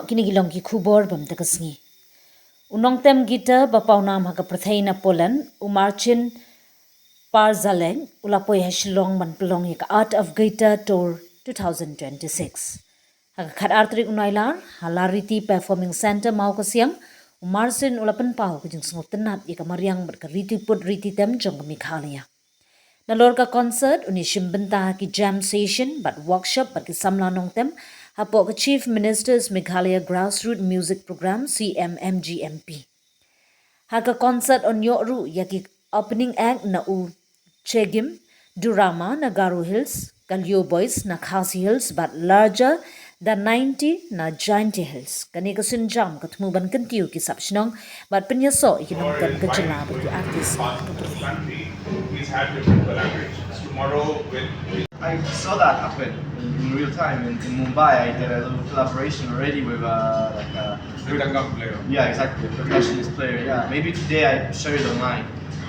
kinigilong ki khubor bam takasngi. Unong tem gita bapawnam haka pratheina Poland Marcin Parzaleng ulapoy ha Shillong man Pynlong ka Art of Gita Tour 2026. Haka khat artri unailar ha Lariti Performing Center mau kasiang Marcin ulapan pau kujing smut tenat ika mariang berka riti put riti tem jong kami khalia. Nalor ka concert uni shimbenta ki jam session but workshop but ki samla nong tem hapo ka Chief Minister's Meghalaya Grassroots Music Program CMMGMP. Haka concert on yoru yaki opening act na u Chegim Durama na Garo Hills, Kalyo Boys na Khasi Hills but larger than 90 na Giant Hills. Kani ka sinjam katmuban kantiu ki sapshnong but pinyaso ikinong tem ka jila but ki artist. He's had different collaborations. Tomorrow I saw that happen in real time in Mumbai. I did a little collaboration already with a player. Yeah, exactly, a percussionist player. Yeah, maybe today I share it online.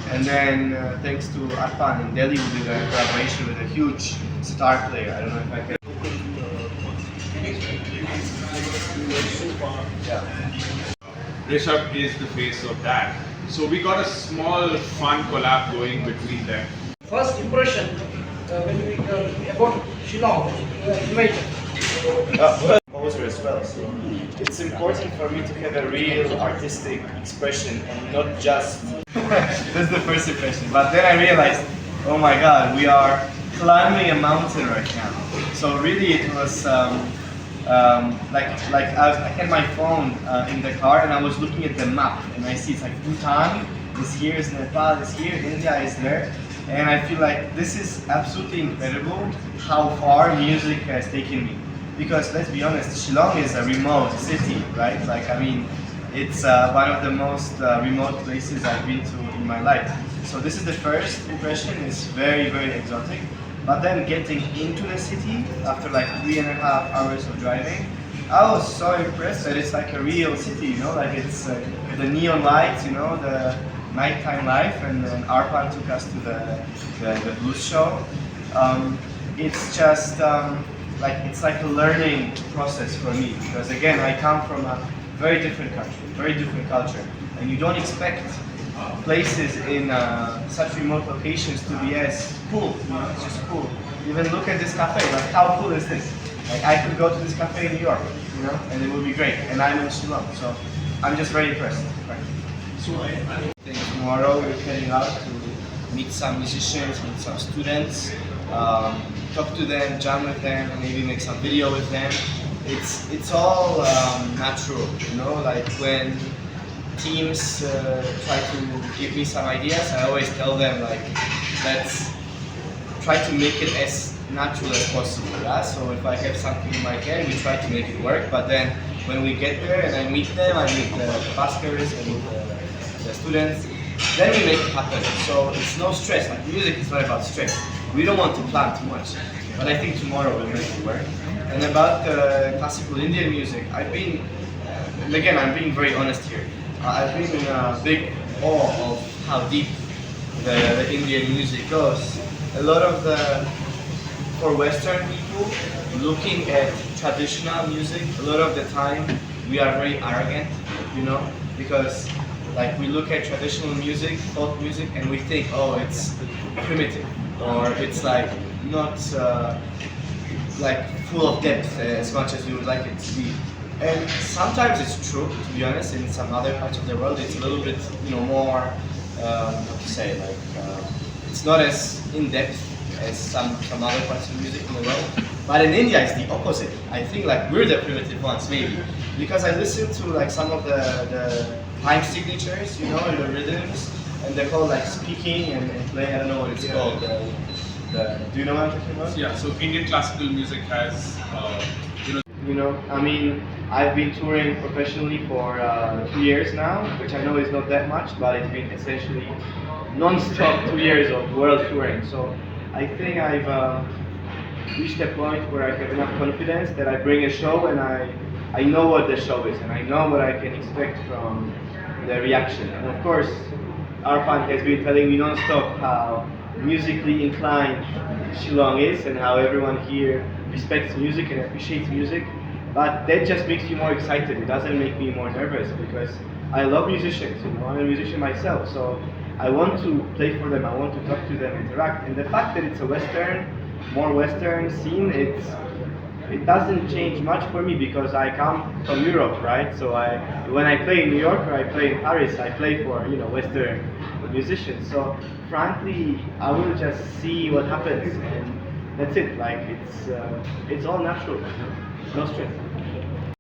And then thanks to Arpan in Delhi, we did a collaboration with a huge sitar player. I don't know if I can. Yeah. Rishabh is the face of that. So we got a small fun collab going between them. First impression when we about Shillong, imagine. Composer as well, so it's important for me to have a real artistic expression and not just. That's the first impression. But then I realized, oh my God, we are climbing a mountain right now. So really, it was like I had my phone in the car and I was looking at the map and I see it's like Bhutan is here, is Nepal is here, India is there, and I feel like this is absolutely incredible how far music has taken me. Because let's be honest, Shillong is a remote city, right? Like I mean, it's one of the most remote places I've been to in my life. So this is the first impression. It's very very exotic. But then getting into the city after like 3.5 hours of driving, I was so impressed that it's like a real city, you know, like it's the neon lights, you know, the nighttime life, and then Arpan took us to the blues show. It's just it's like a learning process for me, because again, I come from a very different country, very different culture, and you don't expect places in such remote locations to be as cool, you know, it's just cool. Even look at this cafe, like how cool is this? Like I could go to this cafe in New York, you know, and it would be great, and I'm in Shillong, so I'm just very impressed. Right. So I think tomorrow we're heading out to meet some musicians, meet some students, talk to them, jam with them, maybe make some video with them. It's all natural, you know, like when teams try to give me some ideas, I always tell them like, let's try to make it as natural as possible. Yeah? So if I have something in my head, we try to make it work, but then when we get there and I meet them, I meet the buskers, I meet the students, then we make it happen. So it's no stress, like music is not about stress. We don't want to plan too much, but I think tomorrow we'll make it work. And about classical Indian music, I've been, again, I'm being very honest here. I've been in a big awe of how deep the Indian music goes. A lot of for Western people, looking at traditional music, a lot of the time we are very arrogant, you know, because like we look at traditional music, folk music, and we think, oh, it's primitive, or it's like not like full of depth as much as we would like it to be. And sometimes it's true, to be honest. In some other parts of the world, it's a little bit, you know, more, how to say, like it's not as in depth as some other parts of music in the world. But in India, it's the opposite. I think like we're the primitive ones, maybe, because I listen to like some of the time signatures, you know, the rhythms, and they're called like speaking and playing. I don't know what it's called. Do you know what I'm talking about? Yeah. So Indian classical music has, You know, I mean, I've been touring professionally for 2 years now, which I know is not that much, but it's been essentially non-stop 2 years of world touring. So I think I've reached a point where I have enough confidence that I bring a show and I know what the show is and I know what I can expect from the reaction. And of course, Arpan has been telling me non-stop how musically inclined Shillong is and how everyone here respects music and appreciates music. But that just makes me more excited. It doesn't make me more nervous because I love musicians, you know, I'm a musician myself, so I want to play for them, I want to talk to them, interact. And the fact that it's a more Western scene, it doesn't change much for me because I come from Europe, right? So when I play in New York or I play in Paris, I play for, you know, Western musicians. So frankly, I will just see what happens, and that's it. Like it's all natural, no stress.